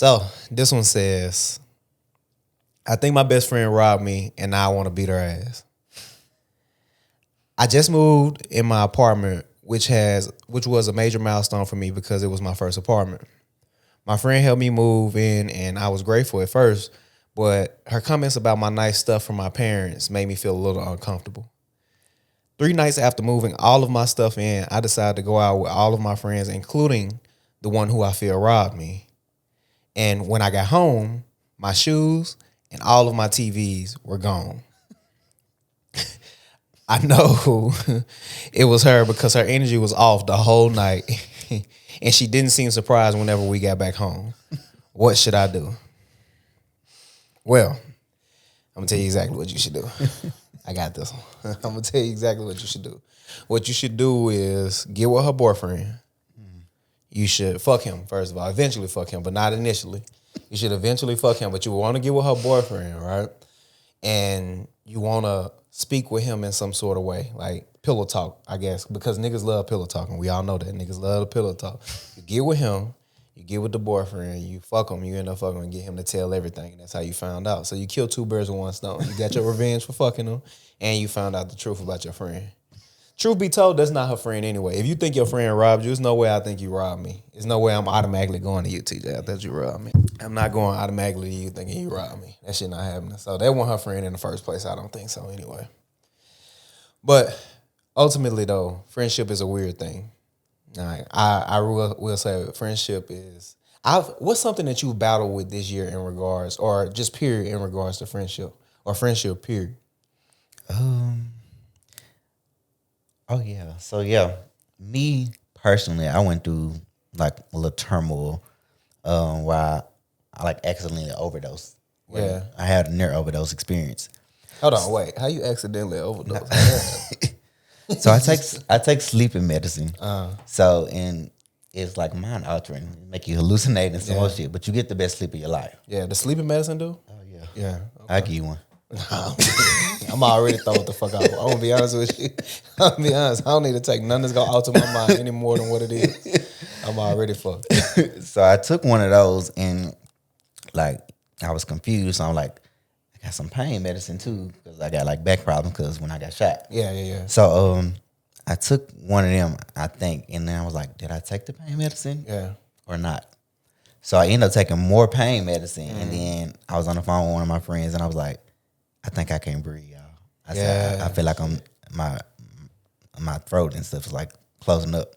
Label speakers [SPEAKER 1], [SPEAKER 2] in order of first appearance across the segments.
[SPEAKER 1] So this one says, I think my best friend robbed me and now I want to beat her ass. I just moved in my apartment, which was a major milestone for me because it was my first apartment. My friend helped me move in and I was grateful at first, but her comments about my nice stuff from my parents made me feel a little uncomfortable. 3 nights after moving all of my stuff in, I decided to go out with all of my friends, including the one who I feel robbed me. And when I got home, my shoes and all of my TVs were gone. I know it was her because her energy was off the whole night and she didn't seem surprised whenever we got back home. What should I do? Well, I'm going to tell you exactly what you should do. I got this one. I'm going to tell you exactly what you should do. What you should do is get with her boyfriend. You should fuck him, first of all. Eventually fuck him, but not initially. You should eventually fuck him, but you want to get with her boyfriend, right? And you want to speak with him in some sort of way, like pillow talk, I guess, because niggas love pillow talking. We all know that. Niggas love the pillow talk. You get with him. You get with the boyfriend, you fuck him, you end up fucking and get him to tell everything. And that's how you found out. So you killed 2 birds with 1 stone. You got your revenge for fucking him, and you found out the truth about your friend. Truth be told, that's not her friend anyway. If you think your friend robbed you, there's no way I think you robbed me. There's no way I'm automatically going to you, TJ. I thought you robbed me. I'm not going automatically to you thinking you robbed me. That shit not happening. So that wasn't her friend in the first place. I don't think so anyway. But ultimately, though, friendship is a weird thing. I will say friendship is. What's something that you battled with this year in regards, or just period in regards to friendship or friendship period?
[SPEAKER 2] Oh yeah. So yeah, me personally, I went through like a little turmoil where I like accidentally overdosed.
[SPEAKER 1] Yeah,
[SPEAKER 2] I had a near overdose experience.
[SPEAKER 1] Hold on, wait. How you accidentally overdose?
[SPEAKER 2] So I take sleeping medicine. So and it's like mind altering, make you hallucinate and some more shit. But you get the best sleep of your life.
[SPEAKER 1] Yeah, the sleeping medicine do?
[SPEAKER 2] Oh yeah.
[SPEAKER 1] Yeah.
[SPEAKER 2] I'll give you one.
[SPEAKER 1] I'm already throwing the fuck out. I'm gonna be honest with you. I'm gonna be honest. I don't need to take nothing that's gonna alter my mind any more than what it is. I'm already fucked.
[SPEAKER 2] So I took one of those and like I was confused. So I'm like, I got some pain medicine too because I got like back problems because when I got shot.
[SPEAKER 1] Yeah.
[SPEAKER 2] So I took one of them, I think, and then I was like, did I take the pain medicine?
[SPEAKER 1] Yeah.
[SPEAKER 2] Or not? So I ended up taking more pain medicine, and then I was on the phone with one of my friends, and I was like, I think I can't breathe, y'all. I said, I feel like my throat and stuff is like closing up.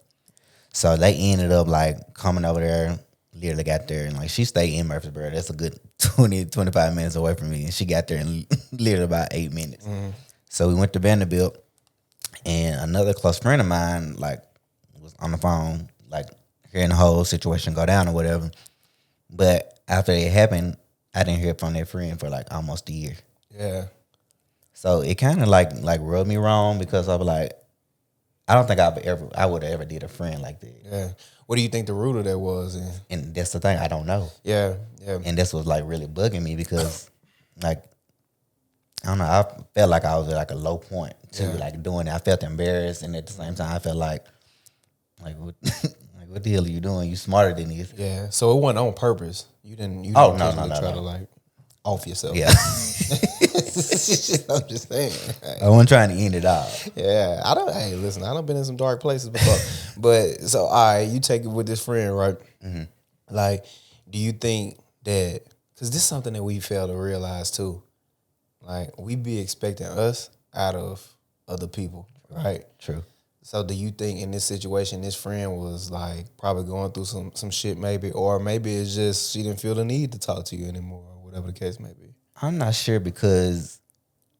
[SPEAKER 2] So they ended up like coming over there, literally got there, and like she stayed in Murfreesboro. That's a good 20, 25 minutes away from me, and she got there in literally about 8 minutes. So we went to Vanderbilt, and another close friend of mine like was on the phone, like hearing the whole situation go down or whatever. But after it happened, I didn't hear from that friend for like almost a year.
[SPEAKER 1] Yeah.
[SPEAKER 2] So it kind of like rubbed me wrong because I was like, I don't think I would have ever did a friend like that.
[SPEAKER 1] Yeah. What do you think the root of that was?
[SPEAKER 2] And that's the thing, I don't know.
[SPEAKER 1] Yeah.
[SPEAKER 2] And this was like really bugging me because like, I don't know, I felt like I was at like a low point to like doing it. I felt embarrassed, and at the same time I felt like what what the hell are you doing? You smarter than this.
[SPEAKER 1] Yeah. So it wasn't on purpose. You didn't
[SPEAKER 2] No.
[SPEAKER 1] try to like off yourself.
[SPEAKER 2] Yeah.
[SPEAKER 1] I'm just saying.
[SPEAKER 2] I wasn't trying to end it all.
[SPEAKER 1] Yeah. Hey, listen, I done been in some dark places before. But so all right, you take it with this friend, right? Mm-hmm. Like, do you think that, because this is something that we fail to realize too. Like, we be expecting us out of other people, right?
[SPEAKER 2] True.
[SPEAKER 1] So do you think in this situation, this friend was like probably going through some shit maybe, or maybe it's just she didn't feel the need to talk to you anymore, or whatever the case may be?
[SPEAKER 2] I'm not sure because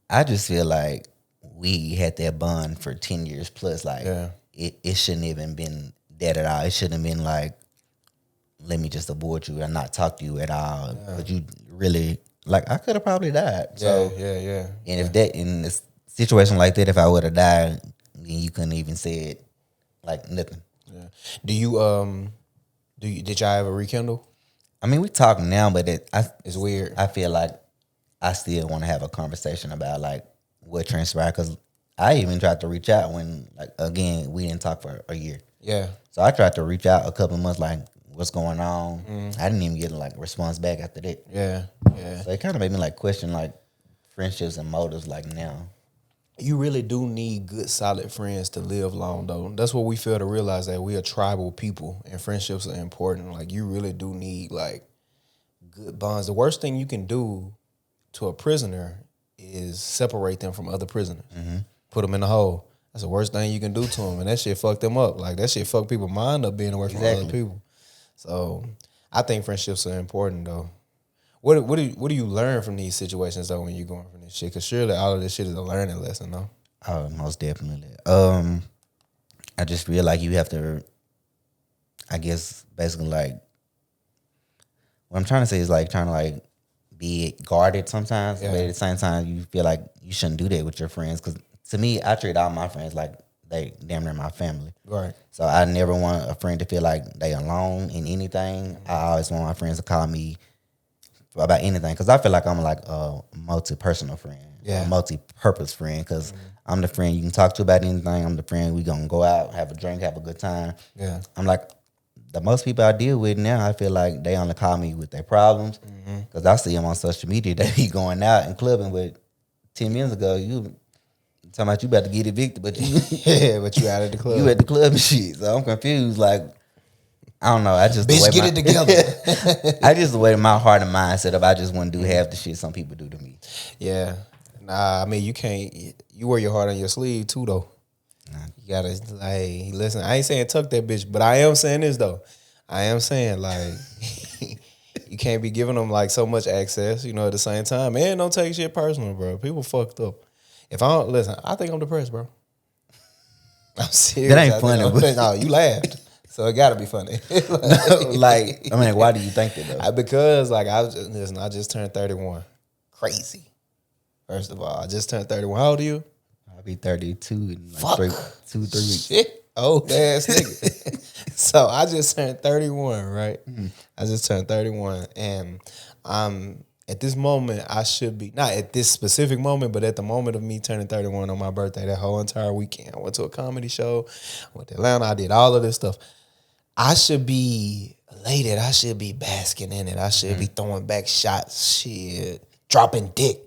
[SPEAKER 2] I just feel like we had that bond for 10 years plus. Like, it shouldn't even been that at all. It shouldn't have been like, let me just avoid you and not talk to you at all. Yeah. But you really, like, I could have probably died. So,
[SPEAKER 1] yeah.
[SPEAKER 2] And if that, in a situation like that, if I would have died, then you couldn't even say it, like nothing.
[SPEAKER 1] Yeah. Did y'all ever rekindle?
[SPEAKER 2] I mean, we talk now, but
[SPEAKER 1] it's weird.
[SPEAKER 2] I feel like I still want to have a conversation about like what transpired, because I even tried to reach out when, like, again, we didn't talk for a year.
[SPEAKER 1] Yeah.
[SPEAKER 2] So I tried to reach out a couple of months, like, what's going on. I didn't even get like a response back after that.
[SPEAKER 1] Yeah.
[SPEAKER 2] So it kind of made me like question like friendships and motives like now.
[SPEAKER 1] You really do need good, solid friends to live long, though. That's what we fail to realize, that we are tribal people and friendships are important. Like, you really do need, like, good bonds. The worst thing you can do to a prisoner is separate them from other prisoners. Put them in a hole. That's the worst thing you can do to them. And that shit fucked them up. Like, that shit fucked people's mind up being away from other people. So, I think friendships are important, though. What do you learn from these situations though when you're going from this shit? Because surely all of this shit is a learning lesson, no?
[SPEAKER 2] Oh, most definitely. I just feel like you have to, I guess, basically like, what I'm trying to say is like trying to like be guarded sometimes, but at the same time you feel like you shouldn't do that with your friends. Because to me, I treat all my friends like they damn near my family.
[SPEAKER 1] Right.
[SPEAKER 2] So I never want a friend to feel like they alone in anything. I always want my friends to call me about anything, because I feel like I'm like a multi-personal friend, a multi-purpose friend, because I'm the friend you can talk to about anything. I'm the friend we gonna go out, have a drink, have a good time.
[SPEAKER 1] Yeah.
[SPEAKER 2] I'm like, the most people I deal with now, I feel like they only call me with their problems, because I see them on social media. They be going out and clubbing, but 10 minutes ago, you talking about you about to get evicted, but you
[SPEAKER 1] but you out of the club.
[SPEAKER 2] You at the club and shit. So I'm confused, like, I don't know. I just
[SPEAKER 1] Bitch, get it together.
[SPEAKER 2] I just the way my heart and mind set up. I just wouldn't do half the shit some people do to me.
[SPEAKER 1] Yeah. Nah, I mean, you can't. You wear your heart on your sleeve too, though. You gotta, like, listen. I ain't saying tuck that bitch, but I am saying this though. I am saying like, you can't be giving them like so much access. You know, at the same time, man, don't take shit personal, bro. People fucked up. If I don't listen, I think I'm depressed, bro. I'm serious.
[SPEAKER 2] That ain't funny. But
[SPEAKER 1] no, you laughed. So it gotta be funny.
[SPEAKER 2] Like, I mean, why do you think that though?
[SPEAKER 1] Because like I just turned 31. Crazy. First of all, I just turned 31. How old are you?
[SPEAKER 2] I'll be 32 in like
[SPEAKER 1] Fuck.
[SPEAKER 2] 2-3 weeks.
[SPEAKER 1] Shit. Old ass nigga. So I just turned 31, right? I just turned 31. And at this moment, I should be, not at this specific moment, but at the moment of me turning 31 on my birthday, that whole entire weekend, I went to a comedy show, went to Atlanta, I did all of this stuff. I should be elated. I should be basking in it. I should be throwing back shots, shit, dropping dick.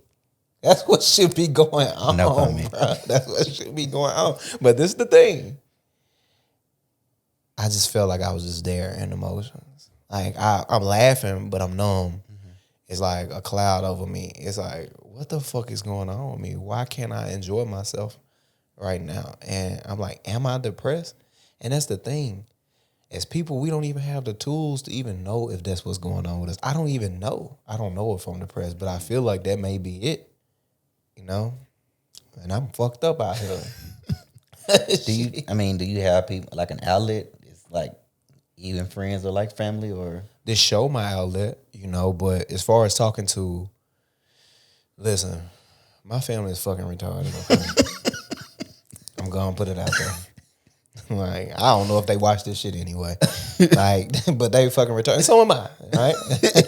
[SPEAKER 1] That's what should be going on,
[SPEAKER 2] No comment.
[SPEAKER 1] bro. That's what should be going on. But this is the thing. I just felt like I was just there in emotions. Like, I'm laughing, but I'm numb. It's like a cloud over me. It's like, what the fuck is going on with me? Why can't I enjoy myself right now? And I'm like, am I depressed? And that's the thing. As people, we don't even have the tools to even know if that's what's going on with us. I don't even know. I don't know if I'm depressed, but I feel like that may be it. You know? And I'm fucked up out here.
[SPEAKER 2] Do you have people like an outlet? It's like even friends or like family or
[SPEAKER 1] This show my outlet, you know, but as far as talking to, listen, my family is fucking retarded. Okay? I'm gonna put it out there. Like, I don't know if they watch this shit anyway. Like, but they fucking retarded. And so am I, right?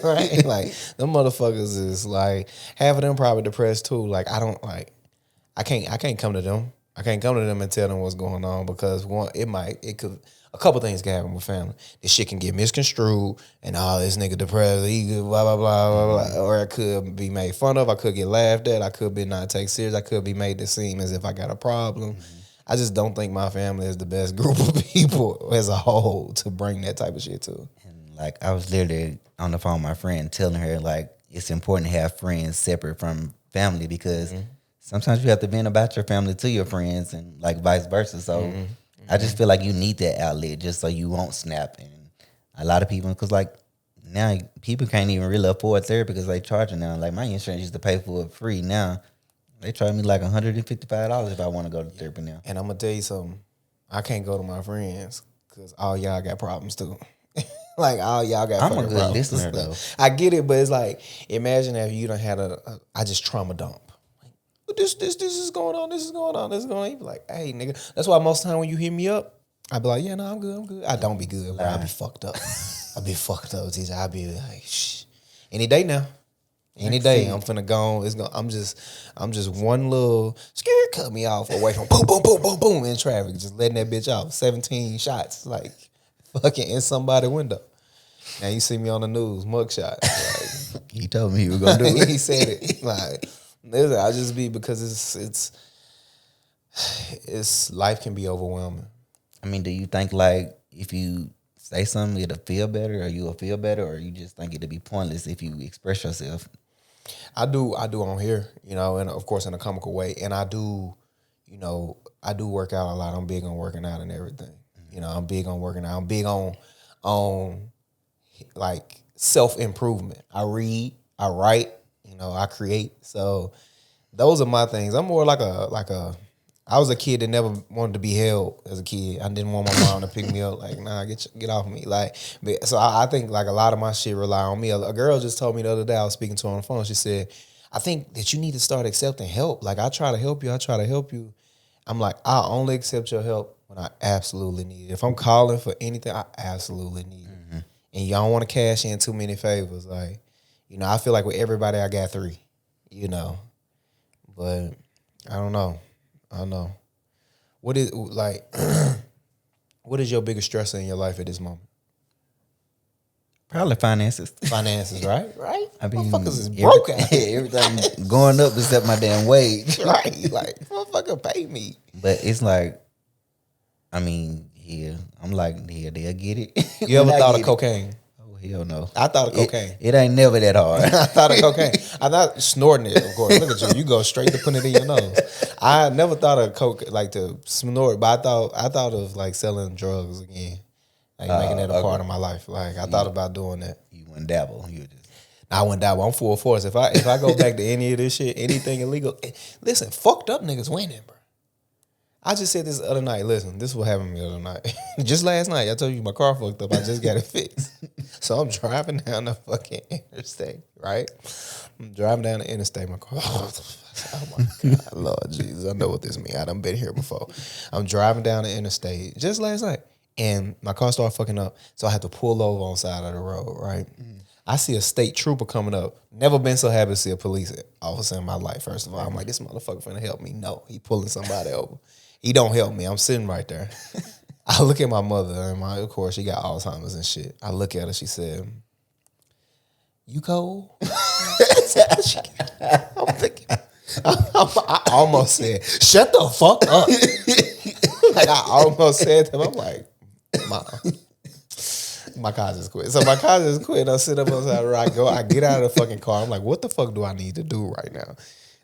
[SPEAKER 1] Right? Like, them motherfuckers is like, half of them probably depressed too. Like, I can't come to them. I can't come to them and tell them what's going on because a couple things can happen with family. This shit can get misconstrued and this nigga depressed, he blah, blah, blah, blah, blah. Or I could be made fun of. I could get laughed at. I could be not taken serious. I could be made to seem as if I got a problem. I just don't think my family is the best group of people as a whole to bring that type of shit to.
[SPEAKER 2] And like I was literally on the phone with my friend telling her like it's important to have friends separate from family because sometimes you have to vent about your family to your friends and like vice versa. So I just feel like you need that outlet just so you won't snap. And a lot of people, because like now people can't even really afford therapy because they charging now. Like my insurance used to pay for it free. Now they charge me like $155 if I want to go to therapy now.
[SPEAKER 1] And I'm going to tell you something. I can't go to my friends because all y'all got problems too. Like all y'all got
[SPEAKER 2] I'm a
[SPEAKER 1] fucking
[SPEAKER 2] good
[SPEAKER 1] problems.
[SPEAKER 2] listener though.
[SPEAKER 1] I get it, but it's like, imagine if you done had I just trauma dump. This is going on, this is going on, this is going on. You be like, hey, nigga. That's why most time when you hit me up, I be like, yeah, no, I'm good. I don't be good, bro. I be fucked up. I be fucked up, teacher. I be like, shh. Any day now. Any day. I'm finna go. I'm just one little scare cut me off away from boom, boom, boom, boom, boom in traffic. Just letting that bitch off. 17 shots. Like fucking in somebody's window. Now you see me on the news, mugshot. Like,
[SPEAKER 2] He told me he was gonna do it.
[SPEAKER 1] he said it. Like, listen, I just be because it's life can be overwhelming.
[SPEAKER 2] I mean, do you think like if you say something, it'll feel better, or you'll feel better, or you just think it'll be pointless if you express yourself?
[SPEAKER 1] I do on here, you know, and of course in a comical way. And I do, you know, I do work out a lot. I'm big on working out and everything. You know, I'm big on working out. I'm big on like self-improvement. I read, I write, you know, I create. So those are my things. I'm more like a I was a kid that never wanted to be held as a kid. I didn't want my mom to pick me up. Like, nah, get off me. Like, so I think like a lot of my shit rely on me. A girl just told me the other day, I was speaking to her on the phone. She said, I think that you need to start accepting help. Like, I try to help you. I'm like, I only accept your help when I absolutely need it. If I'm calling for anything, I absolutely need it. Mm-hmm. And y'all don't want to cash in too many favors. Like, you know, I feel like with everybody, I got 3, you know. But I don't know. What is like? What is your biggest stressor in your life at this moment?
[SPEAKER 2] Probably finances.
[SPEAKER 1] Finances, right? Right.
[SPEAKER 2] I mean,
[SPEAKER 1] motherfuckers is broke out here.
[SPEAKER 2] Everything going up except my damn wage.
[SPEAKER 1] Right. Like, motherfucker pay me.
[SPEAKER 2] But it's like, I mean, yeah, I'm like, yeah, they'll get it.
[SPEAKER 1] You ever thought of cocaine?
[SPEAKER 2] Oh, hell no.
[SPEAKER 1] I thought of cocaine.
[SPEAKER 2] It ain't never that hard.
[SPEAKER 1] I thought of cocaine. I thought snorting it, of course. Look at you. You go straight to putting it in your nose. I never thought of coke, like to snort, but I thought of like selling drugs again. Like making that a part of my life. Like I thought about doing that.
[SPEAKER 2] You wouldn't dabble. You would just.
[SPEAKER 1] I wouldn't dabble. I'm full force. If I go back to any of this shit, anything illegal, listen, fucked up niggas winning, bro. I just said this the other night. Listen, this is what happened to me the other night. Just last night, I told you my car fucked up. I just got it fixed. So I'm driving down the fucking interstate, right? I'm driving down the interstate. My car, oh my God, Lord Jesus, I know what this means. I done been here before. I'm driving down the interstate just last night, and my car started fucking up. So I had to pull over on the side of the road, right? I see a state trooper coming up. Never been so happy to see a police officer in my life, first of all. I'm like, this motherfucker finna help me. No, he pulling somebody over. He don't help me. I'm sitting right there. I look at my mother, and of course, she got Alzheimer's and shit. I look at her. She said, "You cold?" I'm thinking. I almost said, "Shut the fuck up!" Like I almost said to him. I'm like, "Mom, my car just quit." So my car just quit. I sit up on the side of the road. I get out of the fucking car. I'm like, "What the fuck do I need to do right now?"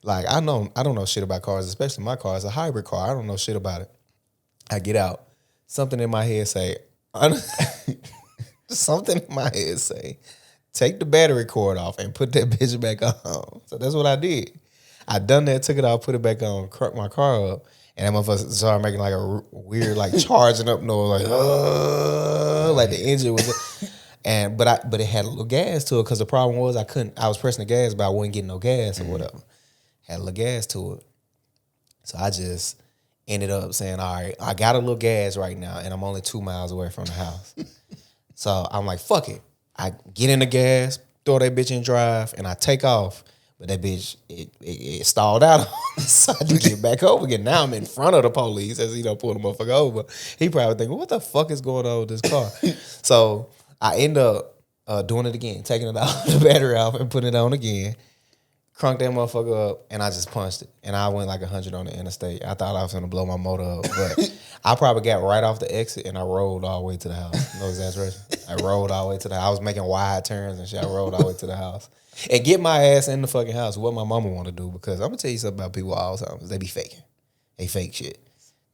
[SPEAKER 1] Like I don't know shit about cars, especially my car. It's a hybrid car. I don't know shit about it. I get out. Something in my head say, something in my head say, take the battery cord off and put that bitch back on. So that's what I did. I done that, took it off, put it back on, cranked my car up, and that motherfucker started making like a weird like charging up noise, like the engine was. But it had a little gas to it because the problem was I was pressing the gas, but I wasn't getting no gas or whatever. Had a little gas to it. So I just ended up saying, all right, I got a little gas right now, and I'm only 2 miles away from the house. So I'm like, fuck it. I get in the gas, throw that bitch in drive, and I take off. But that bitch, it stalled out. So I had to get back over again. Now I'm in front of the police as he done pull the motherfucker over. He probably thinking, what the fuck is going on with this car? So I end up doing it again, taking it out, the battery off, and putting it on again. Crunked that motherfucker up, and I just punched it. And I went like 100 on the interstate. I thought I was going to blow my motor up. But I probably got right off the exit, and I rolled all the way to the house. No exaggeration. I rolled all the way to the house. I was making wide turns and shit. I rolled all the way to the house. And get my ass in the fucking house, what my mama want to do. Because I'm going to tell you something about people with Alzheimer's. They be faking. They fake shit.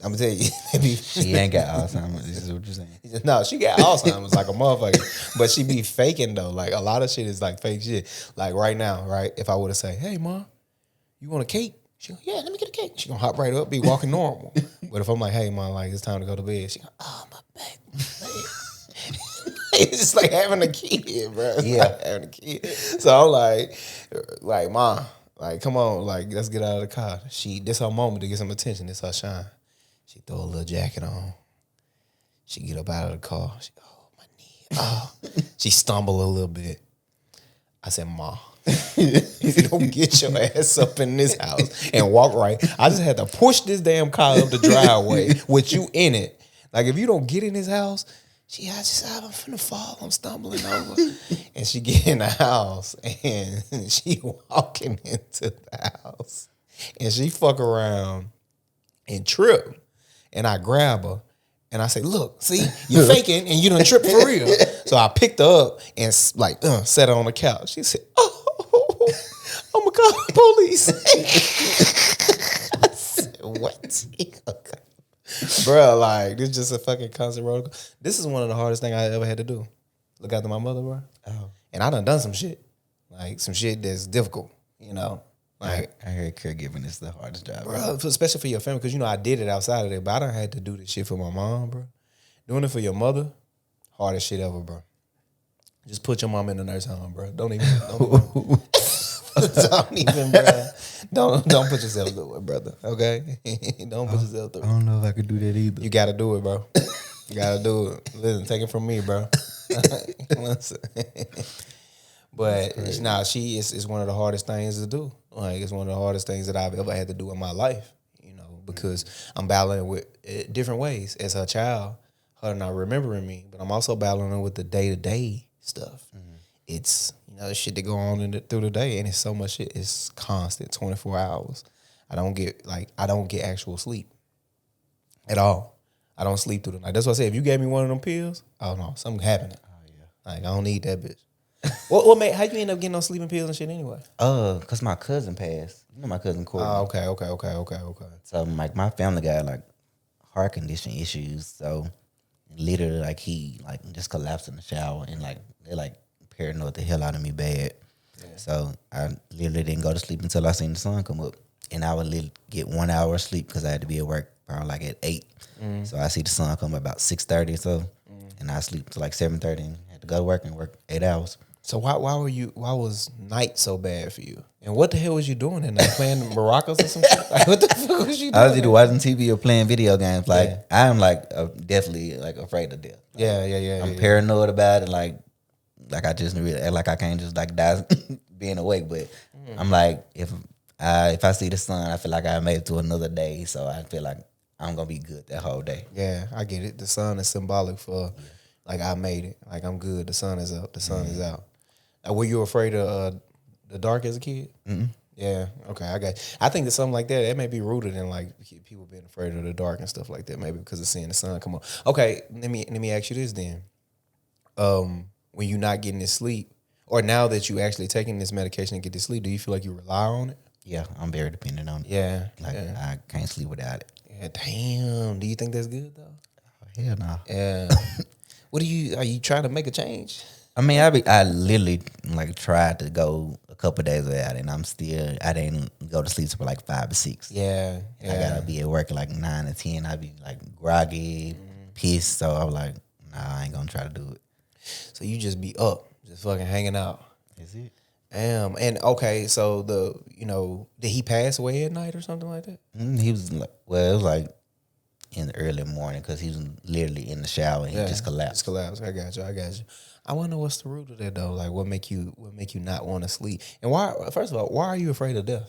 [SPEAKER 1] I'm going to tell you. They be,
[SPEAKER 2] she ain't got Alzheimer's. This is what you're saying.
[SPEAKER 1] No, she got Alzheimer's like a motherfucker. But she be faking, though. Like, a lot of shit is like fake shit. Like, right now, right? If I would have said, hey, Mom, you want a cake? She go, yeah, let me get a cake. She gonna hop right up, be walking normal. But if I'm like, hey, Mom, like, it's time to go to bed. She go, oh, my back. It's just like having a kid, bro. It's like having a kid. So I'm like, Mom, like, come on, like, let's get out of the car. This her moment to get some attention. This her shine. She throw a little jacket on. She get up out of the car. She go, oh, my knee. Oh. She stumble a little bit. I said, Ma, if you don't get your ass up in this house and walk right, I just had to push this damn car up the driveway with you in it. Like, if you don't get in this house, I'm finna fall. I'm stumbling over. And she get in the house and she walking into the house. And she fuck around and trip. And I grab her and I say, look, see, you're faking and you done tripped for real. So I picked her up and set her on the couch. She said, oh, I'm gonna call the police. I said, what? Bro, like, this is just a fucking constant roller coaster. This is one of the hardest things I ever had to do. Look after my mother, bro. Oh. And I done some shit. Like, some shit that's difficult, you know? Like,
[SPEAKER 2] I heard caregiving is the hardest job.
[SPEAKER 1] Bro, especially for your family, because, you know, I did it outside of it, but I done had to do this shit for my mom, bro. Doing it for your mother, hardest shit ever, bro. Just put your mom in the nurse home, bro. Don't even, bro. Don't put yourself through it, brother. Okay? Don't put yourself through it.
[SPEAKER 2] I don't know if I could do that either.
[SPEAKER 1] You gotta do it, bro. You gotta do it. Listen, take it from me, bro. But nah, she is one of the hardest things to do. Like, it's one of the hardest things that I've ever had to do in my life, you know, because I'm battling with different ways as her child, her not remembering me, but I'm also battling with the day-to-day stuff. Mm-hmm. It's, you know, the shit that go on through the day, and it's so much shit. It's constant, 24 hours. I don't get actual sleep at all. I don't sleep through the night. That's why I say, if you gave me one of them pills, oh no, something happening. Oh yeah, like I don't need that bitch. What made? How you end up getting on sleeping pills and shit anyway?
[SPEAKER 2] Cause my cousin passed. You know my cousin Courtney.
[SPEAKER 1] Oh, okay.
[SPEAKER 2] So like my family got like heart condition issues. So literally like he like just collapsed in the shower and like they like paranoid the hell out of me bad. Yeah. So I literally didn't go to sleep until I seen the sun come up, and I would literally get 1 hour of sleep because I had to be at work probably like at 8. Mm. So I see the sun come about 6:30 or so, and I sleep till like 7:30 and had to go to work and work 8 hours.
[SPEAKER 1] So why was night so bad for you? And what the hell was you doing at night? Playing maracas or some shit? Like, what the fuck was you doing?
[SPEAKER 2] I was either watching TV or playing video games. Like I'm like definitely like afraid of death.
[SPEAKER 1] Like,
[SPEAKER 2] I'm paranoid about it. Like I just really like I can't just like die being awake. But I'm like if I see the sun, I feel like I made it to another day. So I feel like I'm gonna be good that whole day.
[SPEAKER 1] Yeah, I get it. The sun is symbolic for like I made it. Like I'm good. The sun is up. The sun is out. Were you afraid of the dark as a kid? Mm-hmm. Yeah. Okay. I think that something like that, it may be rooted in like people being afraid of the dark and stuff like that. Maybe because of seeing the sun come on. Okay. Let me ask you this then. When you're not getting this sleep, or now that you actually taking this medication to get this sleep, do you feel like you rely on it?
[SPEAKER 2] Yeah, I'm very dependent on it.
[SPEAKER 1] Yeah.
[SPEAKER 2] Like I can't sleep without it.
[SPEAKER 1] Yeah. Damn. Do you think that's good though?
[SPEAKER 2] Oh, hell no.
[SPEAKER 1] Yeah. Are you trying to make a change?
[SPEAKER 2] I mean, I literally like tried to go a couple days without it, and I didn't go to sleep for like 5 or 6.
[SPEAKER 1] Yeah.
[SPEAKER 2] I gotta be at work at like 9 or 10. I'd be like groggy, pissed. So I was like, nah, I ain't gonna try to do it.
[SPEAKER 1] So you just be up, just fucking hanging out.
[SPEAKER 2] Is it?
[SPEAKER 1] Damn. And okay, so did he pass away at night or something like that?
[SPEAKER 2] He was like, well, it was like in the early morning because he was literally in the shower and he just collapsed.
[SPEAKER 1] I got you. I want to know what's the root of that though. Like, what make you not want to sleep? And why? First of all, why are you afraid of death?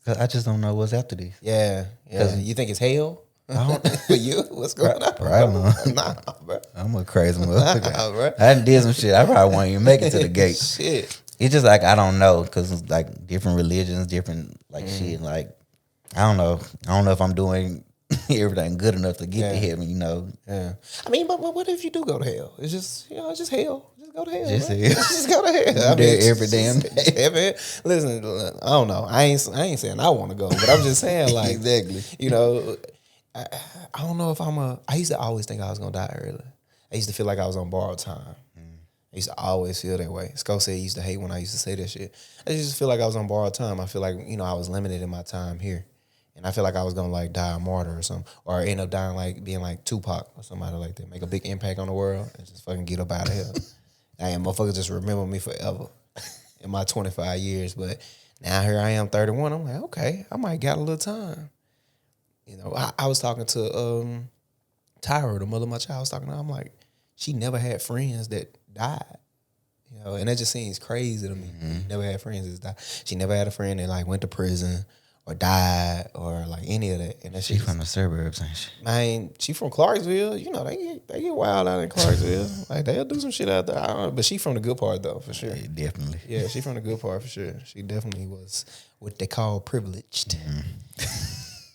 [SPEAKER 2] Cause I just don't know what's after this.
[SPEAKER 1] Yeah. Cause you think it's hell. For you, what's going on?
[SPEAKER 2] Bro, I don't know.
[SPEAKER 1] Nah, bro.
[SPEAKER 2] I'm a crazy motherfucker. I did some shit. I probably won't even make it to the gate.
[SPEAKER 1] Shit.
[SPEAKER 2] It's just like I don't know because it's like different religions, different like shit. Like I don't know. I don't know if I'm doing everything good enough to get to heaven, you know.
[SPEAKER 1] Yeah. I mean, but what if you do go to hell? It's just, it's just hell. Just go to hell.
[SPEAKER 2] Just hell.
[SPEAKER 1] Just go to hell.
[SPEAKER 2] I'm there every damn day.
[SPEAKER 1] Listen, I don't know. I ain't saying I want to go, but I'm just saying like
[SPEAKER 2] exactly.
[SPEAKER 1] I don't know if I used to always think I was gonna die early. I used to feel like I was on borrowed time. I used to always feel that way. Scott said he used to hate when I used to say that shit. I used to feel like I was on borrowed time. I feel like, I was limited in my time here. And I feel like I was gonna like die a martyr or something. Or end up dying like being like Tupac or somebody like that. Make a big impact on the world and just fucking get up out of here. And motherfuckers just remember me forever in my 25 years. But now here I am 31. I'm like, okay, I might got a little time. I was talking to Tyra, the mother of my child. I was talking to her. I'm like, she never had friends that died. And that just seems crazy to me. Never had friends that died. She never had a friend that like went to prison or died or like any of that. And that
[SPEAKER 2] She from the suburbs, ain't she?
[SPEAKER 1] Man, she from Clarksville. You know, they get wild out in Clarksville. Like they'll do some shit out there. I don't know, but she from the good part though, for sure.
[SPEAKER 2] Yeah, definitely.
[SPEAKER 1] Yeah, she from the good part for sure. She definitely was what they call privileged.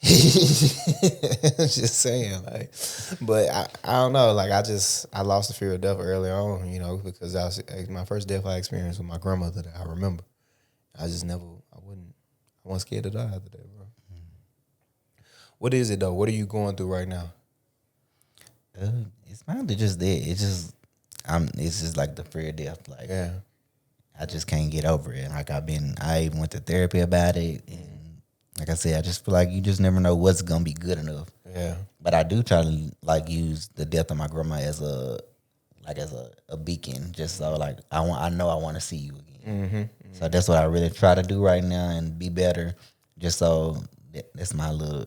[SPEAKER 1] Just saying, like, but I don't know. Like I lost the fear of death early on, you know, because my first death I experienced with my grandmother that I remember. I wasn't scared to die after that, bro. What is it though? What are you going through right now?
[SPEAKER 2] It's mainly just that. It's just like the fear of death. Like,
[SPEAKER 1] Yeah.
[SPEAKER 2] I just can't get over it. Like I even went to therapy about it, and like I said, I just feel like you just never know what's gonna be good enough.
[SPEAKER 1] Yeah.
[SPEAKER 2] But I do try to like use the death of my grandma as a beacon, just so like I know I want to see you again. So that's what I really try to do right now and be better. Just so that's my little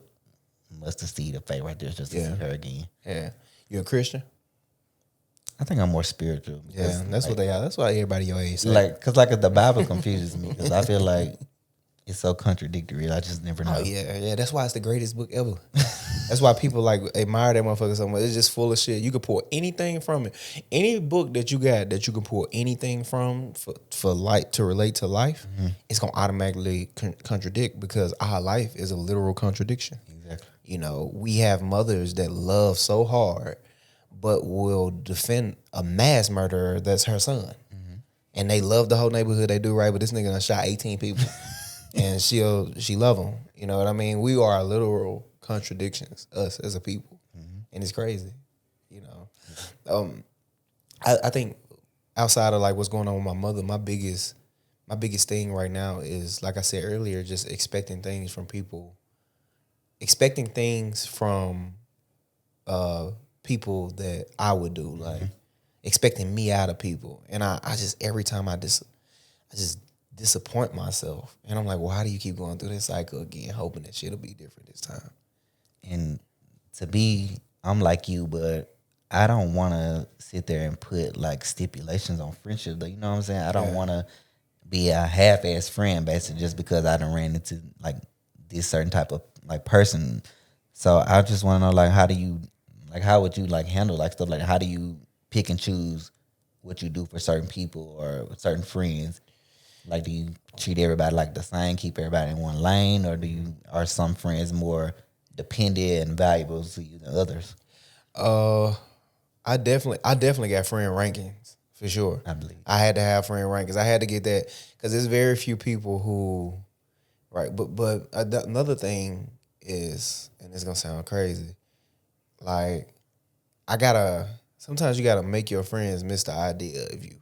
[SPEAKER 2] mustard seed of faith right there, just to see her again.
[SPEAKER 1] Yeah. You a Christian?
[SPEAKER 2] I think I'm more spiritual.
[SPEAKER 1] Yeah, that's what they are. That's why everybody your age say.
[SPEAKER 2] Because the Bible confuses me, because I feel like it's so contradictory. I just never know.
[SPEAKER 1] Oh yeah. That's why it's the greatest book ever. That's why people like admire that motherfucker so much. It's just full of shit. You can pull anything from it. Any book that you got that you can pull anything from for light to relate to life, it's gonna automatically contradict, because our life is a literal contradiction.
[SPEAKER 2] Exactly.
[SPEAKER 1] You know, we have mothers that love so hard, but will defend a mass murderer that's her son. And they love the whole neighborhood, they do right, but this nigga done shot 18 people. And she love him. You know what I mean? We are literal contradictions, us as a people. And it's crazy, you know. I think outside of like what's going on with my mother, my biggest thing right now is, like I said earlier, just expecting things from people. Expecting things from people that I would do, like expecting me out of people. And I just, every time I just disappoint myself. And I'm like, well, how do you keep going through this cycle again, hoping that shit'll be different this time?
[SPEAKER 2] And I'm like you, but I don't want to sit there and put like stipulations on friendship. You know what I'm saying? I don't want to be a half-ass friend, basically, just because I done ran into like this certain type of like person. So I just want to know, like, how would you like handle like stuff like, how do you pick and choose what you do for certain people or certain friends? Like, do you treat everybody like the same, keep everybody in one lane, or are some friends more dependent and valuable to you than others?
[SPEAKER 1] I definitely got friend rankings for sure.
[SPEAKER 2] I believe
[SPEAKER 1] I had to have friend rankings. I had to get that, because there's very few people who, right. But another thing is, and it's gonna sound crazy, like sometimes you gotta make your friends miss the idea of you.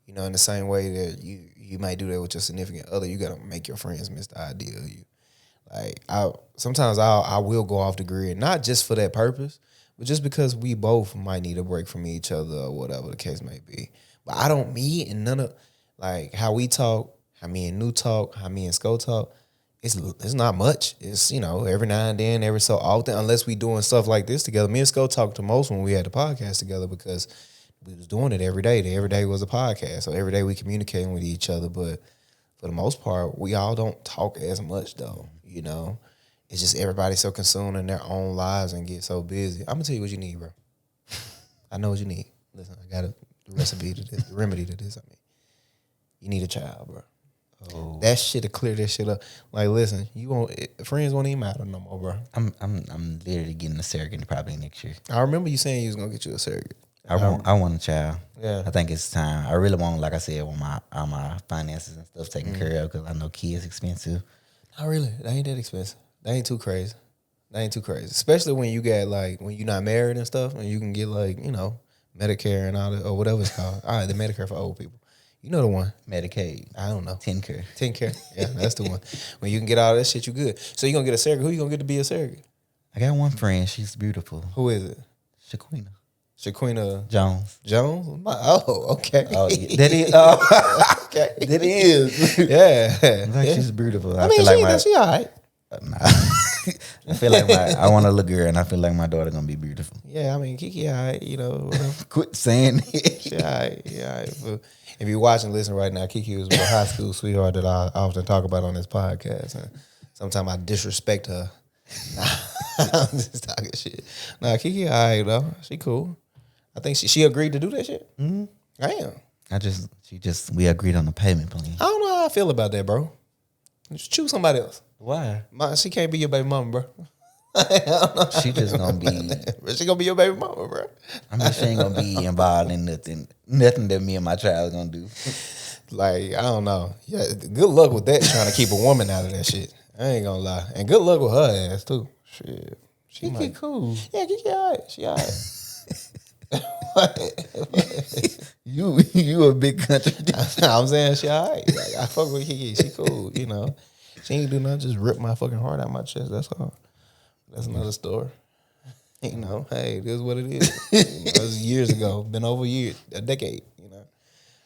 [SPEAKER 1] You know, in the same way that you might do that with your significant other, you gotta make your friends miss the idea of you. Like sometimes I will go off the grid, not just for that purpose, but just because we both might need a break from each other or whatever the case may be. But I don't, me and none of, like, how we talk, how me and New talk, how me and Sco talk, it's not much. It's, you know, every now and then, every so often, unless we doing stuff like this together. Me and Sco talked the most when we had the podcast together, because we was doing it every day. Every day was a podcast. So every day we communicating with each other. But for the most part, we all don't talk as much though, you know. It's just everybody's so consumed in their own lives and get so busy. I'm gonna tell you what you need, bro. I know what you need. Listen, I got the recipe to this, the remedy to this. I mean, you need a child, bro. Oh. That shit'll clear this shit up. Like, listen, friends won't even matter no more, bro.
[SPEAKER 2] I'm literally getting a surrogate probably next year.
[SPEAKER 1] I remember you saying you was gonna get you a surrogate.
[SPEAKER 2] I want a child.
[SPEAKER 1] Yeah,
[SPEAKER 2] I think it's time. I really want, like I said, want all my finances and stuff taken care of, because I know kids expensive.
[SPEAKER 1] Not really. They ain't that expensive. They ain't too crazy. Especially when you get like, when you're not married and stuff, and you can get like, you know, Medicare and all that, or whatever it's called. All right, the Medicare for old people. You know the one.
[SPEAKER 2] Medicaid.
[SPEAKER 1] I don't know.
[SPEAKER 2] TennCare.
[SPEAKER 1] Yeah, that's the one. When you can get all that shit, you good. So you gonna get a surrogate. Who you gonna get to be a surrogate?
[SPEAKER 2] I got one friend. She's beautiful.
[SPEAKER 1] Who is it?
[SPEAKER 2] Shaquina
[SPEAKER 1] Jones. Okay.
[SPEAKER 2] Oh, yeah. That is. Okay. That is.
[SPEAKER 1] Yeah.
[SPEAKER 2] Like, she's beautiful.
[SPEAKER 1] I mean,
[SPEAKER 2] feel like
[SPEAKER 1] she all right.
[SPEAKER 2] Nah. I feel like I want a little girl, and I feel like my daughter gonna be beautiful.
[SPEAKER 1] Yeah, I mean, Kiki, all right, you know. Whatever.
[SPEAKER 2] Quit saying it.
[SPEAKER 1] She all right. Yeah, all right. But if you're watching, listen right now, Kiki was my high school sweetheart that I often talk about on this podcast. And sometimes I disrespect her. Nah, I'm just talking shit. Nah, Kiki, all right though. She cool. I think she agreed to do that shit. Mm-hmm. Damn.
[SPEAKER 2] We agreed on the payment plan.
[SPEAKER 1] I don't know how I feel about that, bro. Just choose somebody else.
[SPEAKER 2] Why?
[SPEAKER 1] She can't be your baby mama, bro.
[SPEAKER 2] She just gonna be.
[SPEAKER 1] She gonna be your baby mama, bro.
[SPEAKER 2] I mean, she ain't gonna be involved in nothing that me and my child gonna do.
[SPEAKER 1] Like, I don't know. Yeah, good luck with that. Trying to keep a woman out of that shit. I ain't gonna lie. And good luck with her ass too. Shit, she
[SPEAKER 2] Kiki cool.
[SPEAKER 1] Yeah, Kiki alright. She alright.
[SPEAKER 2] You a big country.
[SPEAKER 1] I'm saying she alright. Like, I fuck with Kiki. She cool. You know, she ain't do nothing. Just rip my fucking heart out my chest. That's all. That's another story. You know, hey, this is what it is. You know, it was years ago. Been over a decade. You know,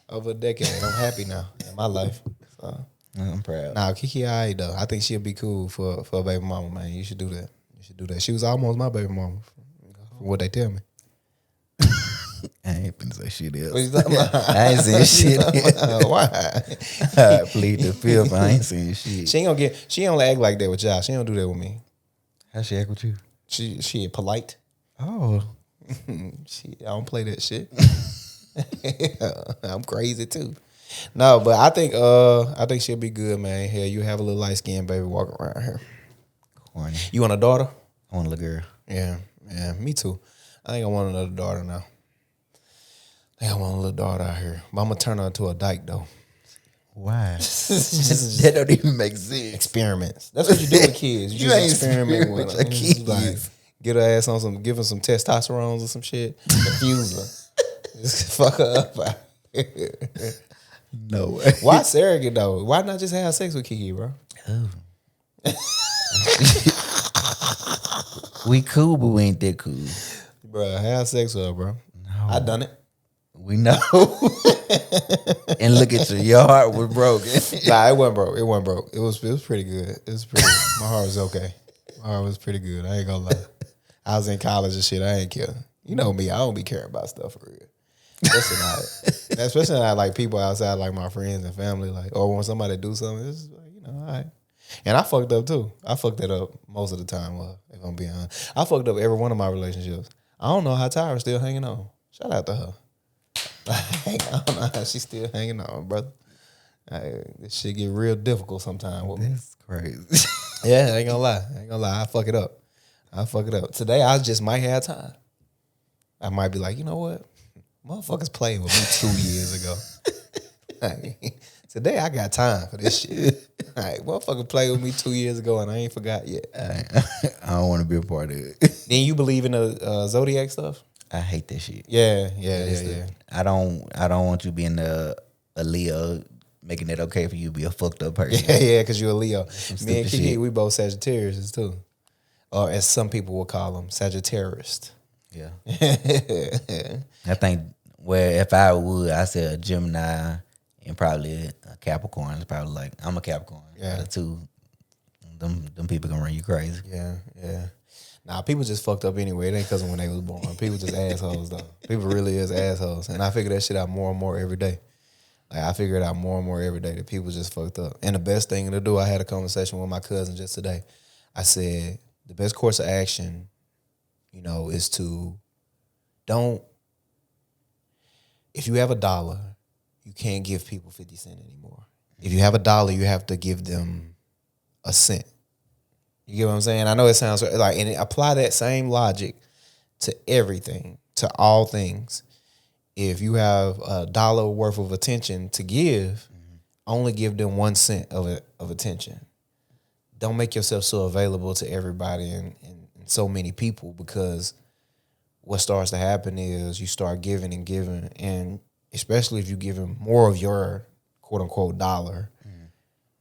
[SPEAKER 1] over a decade. I'm happy now in my life. So
[SPEAKER 2] I'm proud.
[SPEAKER 1] Nah, Kiki alright though. I think she'll be cool for a baby mama, man. You should do that. She was almost my baby mama, from what they tell me.
[SPEAKER 2] I ain't finna say shit else.
[SPEAKER 1] What you talking about?
[SPEAKER 2] I ain't saying shit else.
[SPEAKER 1] Why?
[SPEAKER 2] I plead the fifth. I ain't saying shit.
[SPEAKER 1] She don't act like that with y'all. She don't do that with me.
[SPEAKER 2] How she act with you?
[SPEAKER 1] She polite.
[SPEAKER 2] Oh.
[SPEAKER 1] I don't play that shit. I'm crazy too. No, but I think she'll be good, man. Hell, you have a little light skinned baby walking around here.
[SPEAKER 2] Corny.
[SPEAKER 1] You want a daughter?
[SPEAKER 2] I want a little girl.
[SPEAKER 1] Yeah, me too. I think I want another daughter now. I think I want a little daughter out here. But I'm gonna turn her into a dyke though.
[SPEAKER 2] Why? That don't even make sense.
[SPEAKER 1] Experiments. That's what you do with kids. You just experiment with
[SPEAKER 2] your kids.
[SPEAKER 1] Like, get her ass on give her some testosterone or some shit. Confuse her. Just fuck her up.
[SPEAKER 2] No way.
[SPEAKER 1] Why surrogate though? Why not just have sex with Kiki, bro?
[SPEAKER 2] Oh. We cool, but we ain't that cool.
[SPEAKER 1] Bro, have sex with her, bro.
[SPEAKER 2] No.
[SPEAKER 1] I done it.
[SPEAKER 2] We know. And look at your heart was broken.
[SPEAKER 1] Nah, it wasn't broke. It wasn't broke. It was pretty good. It was pretty. My heart was okay. My heart was pretty good. I ain't gonna lie. I was in college and shit. I ain't care. You know me. I don't be caring about stuff for real. Especially not like people outside, like my friends and family, like, or when somebody do something, it's like, you know, all right. And I fucked up too. I fucked that up most of the time. If I'm being honest, I fucked up every one of my relationships. I don't know how Tyra's still hanging on. Shout out to her. I don't know how she's still hanging on, brother. This shit get real difficult sometimes with me.
[SPEAKER 2] That's crazy.
[SPEAKER 1] Yeah, I ain't gonna lie. I fuck it up. Today I just might have time. I might be like, you know what? Motherfuckers played with me 2 years ago. Today I got time for this shit. All right, motherfucker played with me 2 years ago and I ain't forgot yet.
[SPEAKER 2] I don't want to be a part of it.
[SPEAKER 1] Then you believe in the Zodiac stuff?
[SPEAKER 2] I hate that shit.
[SPEAKER 1] Yeah.
[SPEAKER 2] I don't want you being a Leo, making it okay for you to be a fucked up person.
[SPEAKER 1] Yeah, because you're a Leo. Me and Kiki,
[SPEAKER 2] shit.
[SPEAKER 1] we both Sagittarius too. Or as some people will call them, Sagittarius.
[SPEAKER 2] Yeah. I think if I would, I say a Gemini and probably a Capricorn. It's probably like, I'm a Capricorn.
[SPEAKER 1] Yeah.
[SPEAKER 2] The two, them people gonna run you crazy.
[SPEAKER 1] Yeah. Nah, people just fucked up anyway. It ain't because of when they was born. People just assholes though. People really is assholes. And I figure that shit out more and more every day. Like, I figure it out more and more every day that people just fucked up. And the best thing to do, I had a conversation with my cousin just today. I said, the best course of action, you know, is to if you have $1, you can't give people 50 cents anymore. If you have $1, you have to give them a cent. You get what I'm saying? I know it sounds like, and apply that same logic to everything, to all things. If you have $1 worth of attention to give, only give them 1 cent of attention. Don't make yourself so available to everybody and so many people, because what starts to happen is you start giving and giving, and especially if you give them more of your quote unquote dollar,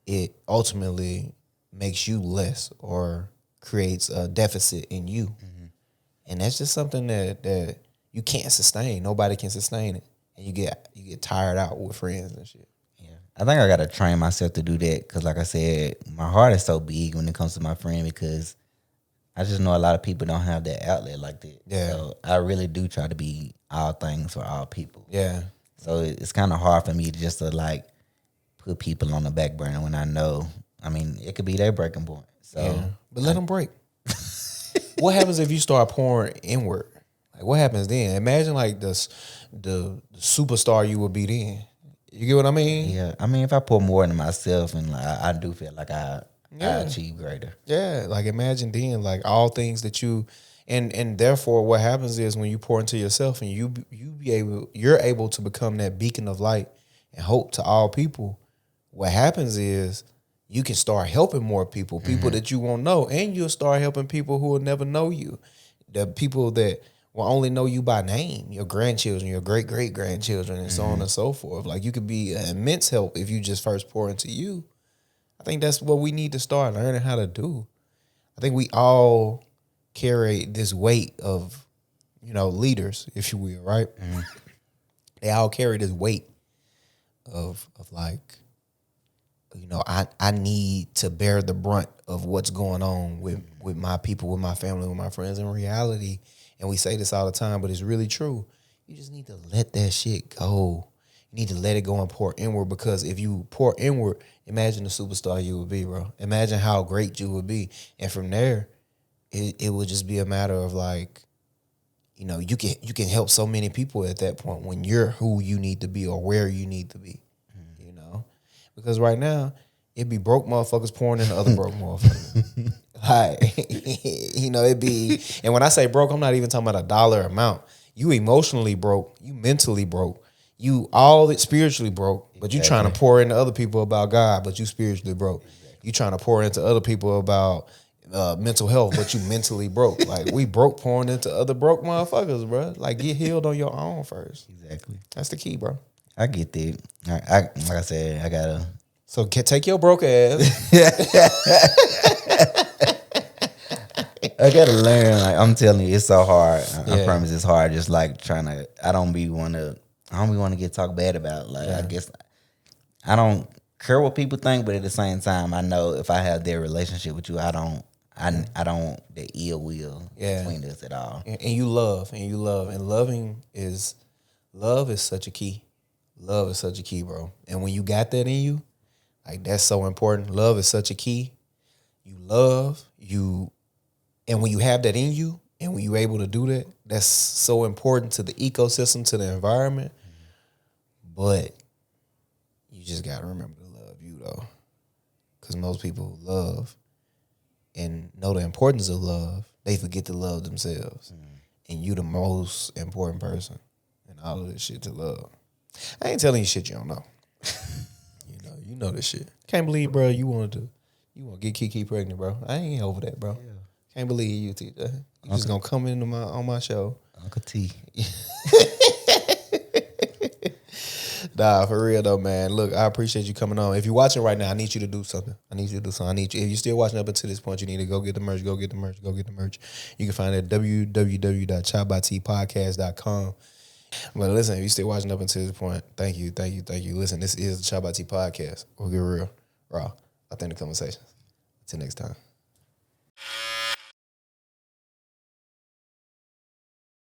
[SPEAKER 1] it ultimately makes you less or creates a deficit in you. And that's just something that you can't sustain. Nobody can sustain it. And you get tired out with friends and shit.
[SPEAKER 2] Yeah. I think I got to train myself to do that because, like I said, my heart is so big when it comes to my friend because I just know a lot of people don't have that outlet like that.
[SPEAKER 1] Yeah.
[SPEAKER 2] So I really do try to be all things for all people.
[SPEAKER 1] Yeah.
[SPEAKER 2] So it's kind of hard for me to just to like put people on the back burner when I know I mean, it could be their breaking point. So,
[SPEAKER 1] yeah. But let them break. What happens if you start pouring inward? Like, what happens then? Imagine like the superstar you would be then. You get what I mean?
[SPEAKER 2] yeah. I mean, if I pour more into myself, and like, I do feel like I achieve greater.
[SPEAKER 1] Yeah, like imagine then, like all things that you, and therefore, what happens is when you pour into yourself and you're able to become that beacon of light and hope to all people. What happens is you can start helping more people, people that you won't know, and you'll start helping people who will never know you, the people that will only know you by name, your grandchildren, your great great grandchildren, and so on and so forth. Like you could be an immense help if you just first pour into you. I think that's what we need to start learning how to do. I think we all carry this weight of, leaders, if you will, right? They all carry this weight of like, I need to bear the brunt of what's going on with my people, with my family, with my friends. In reality, and we say this all the time, but it's really true. You just need to let that shit go. You need to let it go and pour inward, because if you pour inward, imagine the superstar you would be, bro. Imagine how great you would be. And from there, it would just be a matter of like, you can help so many people at that point when you're who you need to be or where you need to be, Because right now, it be broke motherfuckers pouring into other broke motherfuckers. Like, it be, and when I say broke, I'm not even talking about a dollar amount. You emotionally broke, you mentally broke, you all spiritually broke, but you trying to pour into other people about God, but you spiritually broke. You trying to pour into other people about mental health, but you mentally broke. Like, we broke pouring into other broke motherfuckers, bro. Like, get healed on your own first.
[SPEAKER 2] Exactly.
[SPEAKER 1] That's the key, bro.
[SPEAKER 2] I get that. Like I said, I gotta.
[SPEAKER 1] So take your broke ass.
[SPEAKER 2] I gotta learn. Like, I'm telling you, it's so hard. I promise it's hard. Just like trying to. I don't be want to get talked bad about. Like, I guess I don't care what people think, but at the same time, I know if I have their relationship with you, I don't the ill will between us at all.
[SPEAKER 1] And you love, and love is such a key. Love is such a key, bro. And when you got that in you, like, that's so important. Love is such a key. You love, and when you have that in you, and when you're able to do that, that's so important to the ecosystem, to the environment. But you just got to remember to love you, though. Because most people who love and know the importance of love, they forget to love themselves. And you the most important person in all of this shit to love. I ain't telling you shit you don't know. You know this shit. Can't believe, bro, you want to get Kiki pregnant, bro. I ain't over that, bro. Yeah. Can't believe you, TJ. You just gonna come into on my show.
[SPEAKER 2] Uncle T.
[SPEAKER 1] Nah, for real though, man. Look, I appreciate you coming on. If you're watching right now, I need you to do something. If you're still watching up until this point, you need to go get the merch. Go get the merch. You can find it at www.ChoppedByT podcast.com. But listen, if you're still watching up until this point, thank you. Listen, this is the ChoppedByT podcast. We'll get real, raw, authentic conversations. Until next time.